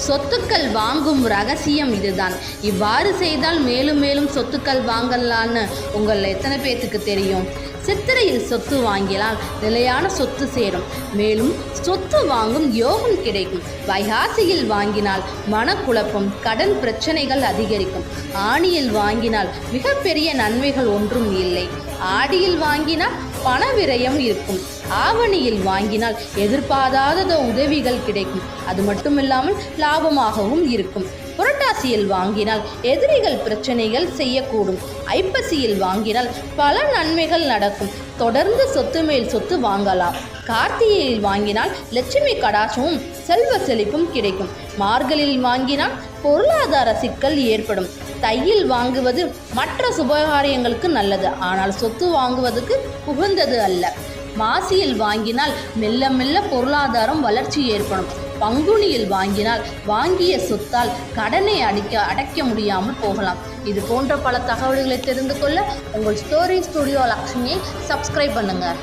சொத்துக்கள் வாங்கும் ரகசியம் இதுதான். இவ்வாறு செய்தால் மேலும் மேலும் சொத்துக்கள் வாங்கலான்னு உங்கள் எத்தனை பேர்த்துக்கு தெரியும்? சித்திரையில் சொத்து வாங்கினால் நிலையான சொத்து சேரும், மேலும் சொத்து வாங்கும் யோகம் கிடைக்கும். வைகாசியில் வாங்கினால் மனக்குழப்பம், கடன் பிரச்சனைகள் அதிகரிக்கும். ஆணியில் வாங்கினால் மிகப்பெரிய நன்மைகள் ஒன்றும் இல்லை. ஆடியில் வாங்கினால் பண விரயம் இருக்கும். ஆவணியில் வாங்கினால் எதிர்பாராத உதவிகள் கிடைக்கும். அது மட்டுமில்லாமல் லாபமாகவும் இருக்கும். புரட்டாசியில் வாங்கினால் எதிரிகள் பிரச்சனைகள் செய்யக்கூடும். ஐப்பசியில் வாங்கினால் பல நன்மைகள் நடக்கும். தொடர்ந்து சொத்து மேல் சொத்து வாங்கலாம். கார்த்திகையில் வாங்கினால் லட்சுமி கடாட்சமும் செல்வ செழிப்பும் கிடைக்கும். மார்கழியில் வாங்கினால் பொருளாதார சிக்கல் ஏற்படும். தையில் வாங்குவது மற்ற சுபகாரியங்களுக்கு நல்லது, ஆனால் சொத்து வாங்குவதற்கு உகந்தது அல்ல. மாசியில் வாங்கினால் மெல்ல மெல்ல பொருளாதாரம் வளர்ச்சி ஏற்படும். பங்குனியில் வாங்கினால் வாங்கிய சொத்தால் கடனை அடைக்க முடியாமல் போகலாம். இது போன்ற பல தகவல்களை தெரிந்து கொள்ள உங்கள் ஸ்டோரி ஸ்டுடியோ லக்ஷ்மியை சப்ஸ்கிரைப் பண்ணுங்கள்.